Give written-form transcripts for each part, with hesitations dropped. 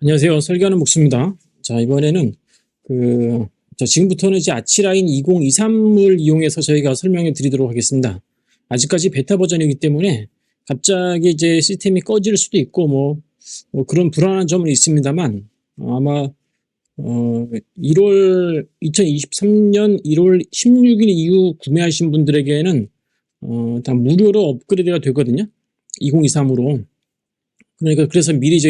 안녕하세요. 설계하는 목수입니다. 자, 이번에는 지금부터는 이제 아치라인 2023을 이용해서 저희가 설명해 드리도록 하겠습니다. 아직까지 베타 버전이기 때문에 갑자기 이제 시스템이 꺼질 수도 있고 그런 불안한 점은 있습니다만 아마 2023년 1월 16일 이후 구매하신 분들에게는 다 무료로 업그레이드가 되거든요. 2023으로. 그러니까 그래서 미리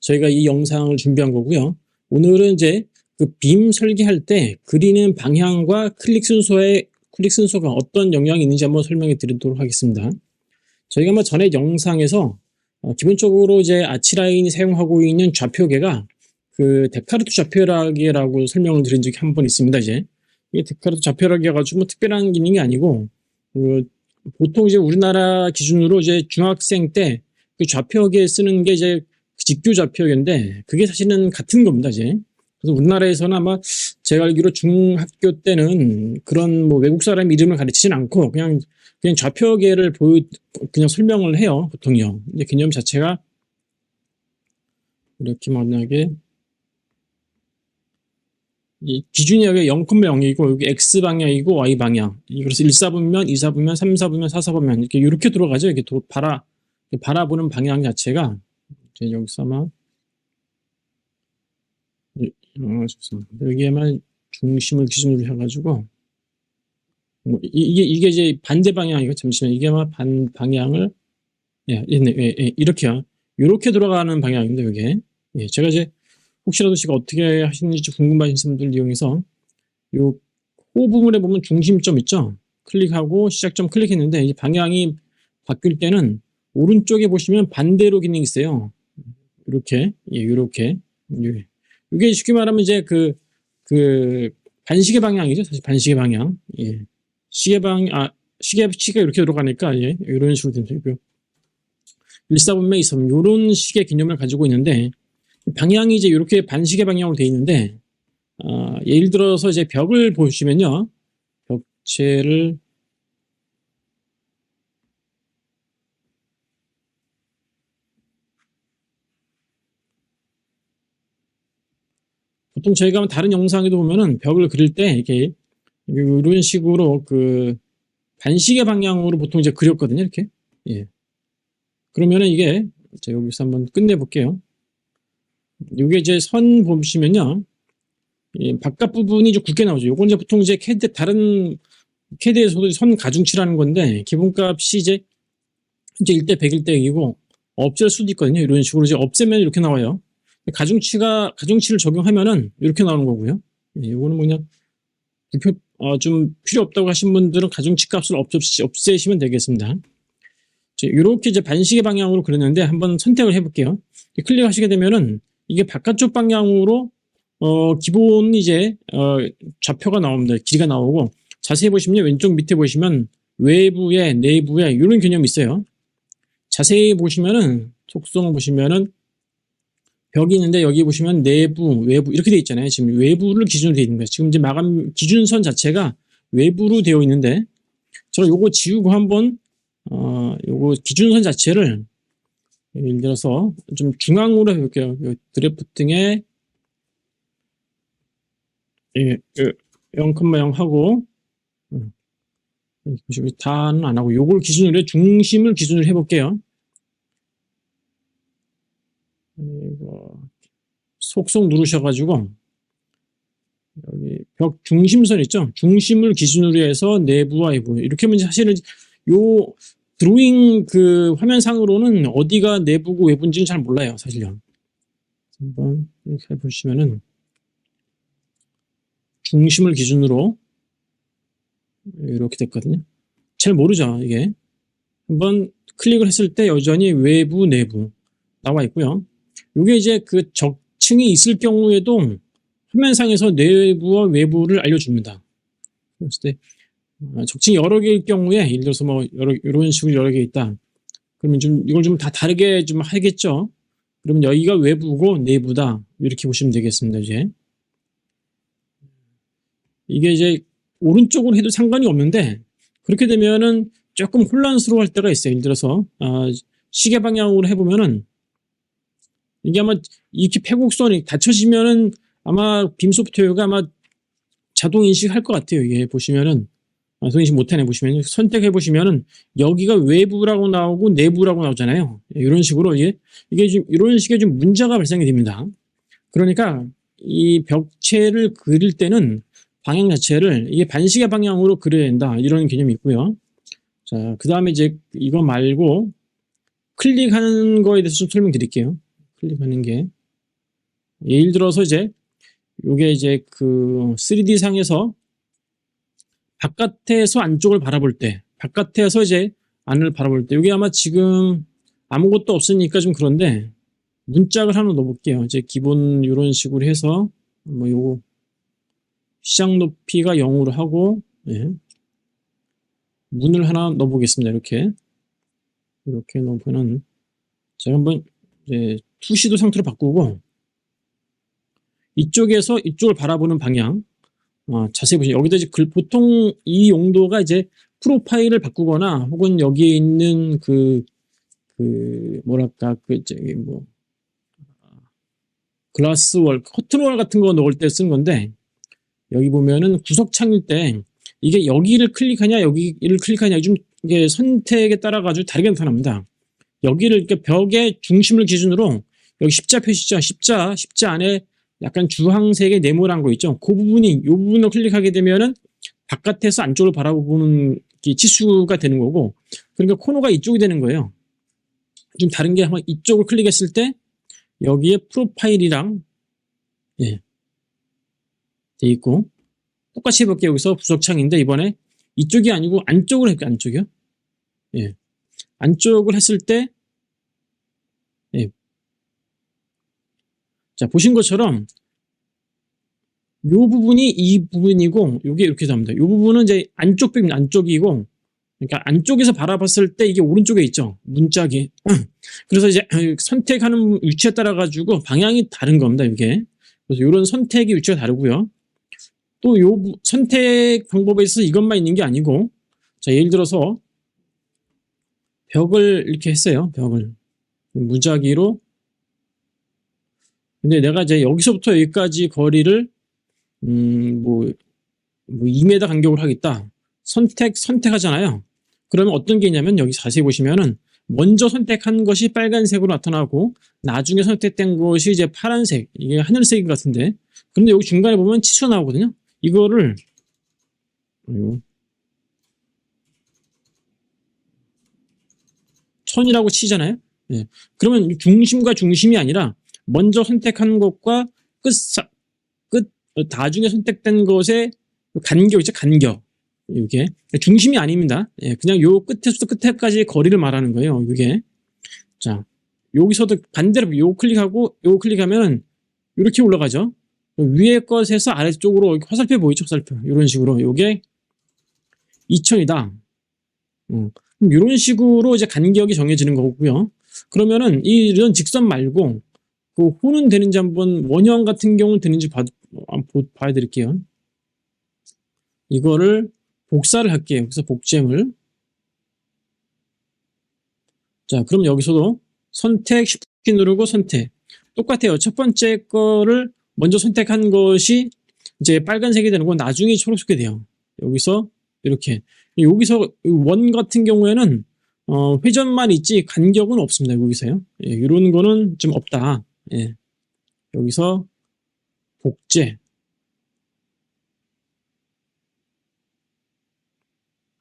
저희가 이 영상을 준비한 거고요. 오늘은 이제 그 빔 설계할 때 그리는 방향과 클릭 순서가 어떤 영향이 있는지 한번 설명해 드리도록 하겠습니다. 저희가 전에 영상에서 기본적으로 이제 아치라인이 사용하고 있는 좌표계가 그 데카르트 좌표계라고 설명을 드린 적이 한 번 있습니다. 이게 데카르트 좌표계가 가지고 특별한 기능이 아니고 보통 이제 우리나라 기준으로 이제 중학생 때 그 좌표계 쓰는 게 이제 직교 좌표계인데 그게 사실은 같은 겁니다. 이제 그래서 우리나라에서는 아마 제가 알기로 중학교 때는 그런 외국 사람 이름을 가르치진 않고 그냥 좌표계를 그냥 설명을 해요. 보통요. 근데 개념 자체가 이렇게 만약에 기준이 여기 0,0이고 여기 x 방향이고 y 방향. 그래서 1사분면, 2사분면, 3사분면, 4사분면 이렇게 들어가죠. 이렇게 바라보는 방향 자체가 이제 여기서 아마 여기에만 중심을 기준으로 해가지고 이게 이제 반대 방향이고 잠시만 이게 아마 반 방향을 이렇게요. 이렇게 돌아가는 방향인데 이게 제가 이제 혹시라도 제가 어떻게 하시는지 궁금하신 분들 이용해서 요 호 부분에 보면 중심점 있죠. 클릭하고 시작점 클릭했는데 이 방향이 바뀔 때는 오른쪽에 보시면 반대로 기능이 있어요. 이렇게 이렇게 이게 쉽게 말하면 이제 그 반시계 방향이죠. 사실 반시계 방향. 시계가 이렇게 들어가니까 이런 식으로 됩니다. 1사분면 2사분면 이런 식의 개념을 가지고 있는데 방향이 이제 이렇게 반시계 방향으로 되어 있는데 예를 들어서 이제 벽을 보시면요. 벽체를 보통 저희가 다른 영상에도 보면은 벽을 그릴 때 이렇게 이런 식으로 그 반시계 방향으로 보통 이제 그렸거든요. 이렇게. 그러면은 이게 여기서 한번 끝내 볼게요. 이게 이제 선 보시면요. 바깥 부분이 좀 굵게 나오죠. 요건 이제 보통 이제 다른 캐드에서도 선 가중치라는 건데 기본값이 이제 1대 100일 때이고 없앨 수도 있거든요. 이런 식으로 이제 없애면 이렇게 나와요. 가중치를 적용하면은 이렇게 나오는 거고요. 이거는 그냥 좀 필요 없다고 하신 분들은 가중치 값을 없애시면 되겠습니다. 이렇게 이제 반시계 방향으로 그렸는데 한번 선택을 해볼게요. 클릭하시게 되면은 이게 바깥쪽 방향으로 기본 이제 좌표가 나옵니다. 길이가 나오고 자세히 보시면 왼쪽 밑에 보시면 외부에 내부에 이런 개념이 있어요. 자세히 보시면은 속성을 보시면은 벽이 있는데 여기 보시면 내부, 외부 이렇게 되어 있잖아요. 지금 외부를 기준으로 되어 있는 거예요. 지금 이제 마감 기준선 자체가 외부로 되어 있는데 저는 요거 지우고 한번 요거 기준선 자체를 예를 들어서 좀 중앙으로 해볼게요. 드래프팅에 0,0 하고 다는 안 하고 요걸 기준으로 중심을 기준으로 해볼게요. 이거 속성 누르셔가지고 여기 벽 중심선 있죠? 중심을 기준으로 해서 내부와 외부 이렇게 하면 사실은 요 드로잉 그 화면상으로는 어디가 내부고 외부인지는 잘 몰라요, 사실요. 한번 이렇게 해보시면은 중심을 기준으로 이렇게 됐거든요. 잘 모르죠, 이게. 한번 클릭을 했을 때 여전히 외부, 내부 나와 있고요. 이게 이제 그 적층이 있을 경우에도 화면상에서 내부와 외부를 알려줍니다. 그랬을 때 적층이 여러 개일 경우에 예를 들어서 이런 식으로 여러 개 있다. 그러면 이걸 좀 다 다르게 좀 하겠죠. 그러면 여기가 외부고 내부다 이렇게 보시면 되겠습니다. 이게 이제 오른쪽으로 해도 상관이 없는데 그렇게 되면은 조금 혼란스러워할 때가 있어요. 예를 들어서 시계 방향으로 해보면은 이게 아마 이렇게 패곡선이 닫혀지면은 아마 빔 소프트웨어가 아마 자동 인식할 것 같아요. 이게 보시면은 자동 인식 못하네 보시면 선택해 보시면은 여기가 외부라고 나오고 내부라고 나오잖아요. 이런 식으로 이게 좀 이런 식의 좀 문제가 발생이 됩니다. 그러니까 이 벽체를 그릴 때는 방향 자체를 이게 반시계 방향으로 그려야 된다 이런 개념이 있고요. 자, 그 다음에 이제 이거 말고 클릭하는 거에 대해서 좀 설명드릴게요. 클릭하는 게 예를 들어서 이제 요게 이제 그 3D 상에서 바깥에서 안쪽을 바라볼 때, 바깥에서 이제 안을 바라볼 때, 이게 아마 지금 아무것도 없으니까 좀 그런데 문짝을 하나 넣어볼게요. 이제 기본 이런 식으로 해서 뭐 요거 시작 높이가 0으로 하고 예. 문을 하나 넣어보겠습니다. 이렇게 넣으면은 제가 한번 이제 투시도 상태로 바꾸고 이쪽에서 이쪽을 바라보는 방향 자세히 보시면 여기다 이제 보통 이 용도가 이제 프로파일을 바꾸거나 혹은 여기에 있는 뭐랄까 저기 뭐 글라스월, 커튼월 같은 거 넣을 때 쓴 건데 여기 보면은 구석창일 때 이게 여기를 클릭하냐 여기를 클릭하냐 좀 이게 선택에 따라 가지고 다르게 나타납니다. 여기를 이렇게 벽의 중심을 기준으로 여기 십자 표시죠. 십자 안에 약간 주황색의 네모난 거 있죠. 그 부분이 이 부분을 클릭하게 되면은 바깥에서 안쪽을 바라보는 치수가 되는 거고 그러니까 코너가 이쪽이 되는 거예요. 좀 다른 게 한번 이쪽을 클릭했을 때 여기에 프로파일이랑 예, 돼 있고 똑같이 해볼게요. 여기서 부석창인데 이번에 이쪽이 아니고 안쪽으로 할게요. 안쪽이요. 예. 안쪽을 했을 때 예. 자 보신 것처럼 이 부분이 이 부분이고 이게 이렇게 나옵니다. 이 부분은 이제 안쪽 벽입니다. 안쪽이고 그러니까 안쪽에서 바라봤을 때 이게 오른쪽에 있죠. 문짝이. 그래서 이제 선택하는 위치에 따라 가지고 방향이 다른 겁니다. 이게. 그래서 이런 선택의 위치가 다르고요. 또 요 선택 방법에 있어서 이것만 있는 게 아니고 자 예를 들어서 벽을 이렇게 했어요. 벽을 무작위로 근데 내가 이제 여기서부터 여기까지 거리를 뭐 2m 간격으로 하겠다. 선택하잖아요. 그러면 어떤 게 있냐면 여기 자세히 보시면은 먼저 선택한 것이 빨간색으로 나타나고 나중에 선택된 것이 이제 파란색 이게 하늘색인 것 같은데 그런데 여기 중간에 보면 치수가 나오거든요. 이거를 천이라고 치잖아요. 예. 그러면 중심과 중심이 아니라 먼저 선택한 것과 끝 나중에 선택된 것의 간격이죠. 간격. 이게 중심이 아닙니다. 예, 그냥 요 끝에서부터 끝에까지의 거리를 말하는 거예요. 이게 자 여기서도 반대로 요 클릭하면 이렇게 올라가죠. 위에 것에서 아래쪽으로 화살표 보이죠? 화살표 이런 식으로 요게 2000이다. 이런 식으로 이제 간격이 정해지는 거고요. 그러면은 이런 직선 말고 그 호는 되는지 한번 원형 같은 경우는 되는지 봐야 드릴게요. 이거를 복사를 할게요. 그래서 복제물. 자, 그럼 여기서도 선택, Shift 누르고 선택. 똑같아요. 첫 번째 거를 먼저 선택한 것이 이제 빨간색이 되는 건 나중에 초록색이 돼요. 여기서 이렇게. 여기서 원 같은 경우에는 회전만 있지 간격은 없습니다. 여기서요. 예, 이런 거는 좀 없다. 예. 여기서 복제.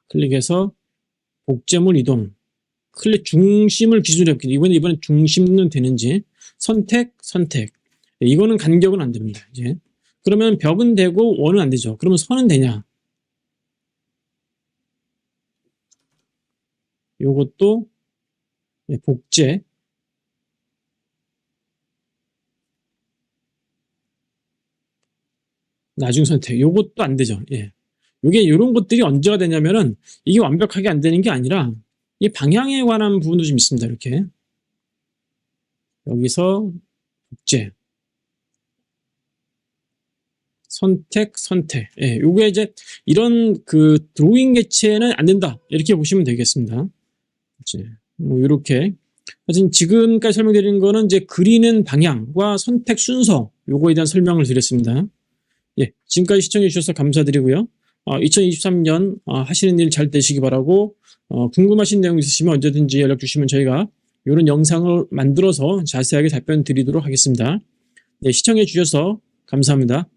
클릭해서 복제물 이동. 클릭 중심을 기준으로 해볼게요. 이번엔 중심은 되는지. 선택. 예, 이거는 간격은 안 됩니다. 이제. 그러면 벽은 되고 원은 안 되죠. 그러면 선은 되냐? 요것도 복제. 나중 선택. 요것도 안 되죠. 예. 요게 이런 것들이 언제가 되냐면은 이게 완벽하게 안 되는 게 아니라 이 방향에 관한 부분도 좀 있습니다. 이렇게. 여기서 복제. 선택. 예, 요게 이제 이런 드로잉 개체는 안 된다. 이렇게 보시면 되겠습니다. 이제 뭐 이렇게 하여튼 지금까지 설명드리는 거는 이제 그리는 방향과 선택 순서, 요거에 대한 설명을 드렸습니다. 예, 지금까지 시청해 주셔서 감사드리고요. 2023년 하시는 일 잘 되시기 바라고, 궁금하신 내용 있으시면 언제든지 연락 주시면 저희가 이런 영상을 만들어서 자세하게 답변 드리도록 하겠습니다. 네, 시청해 주셔서 감사합니다.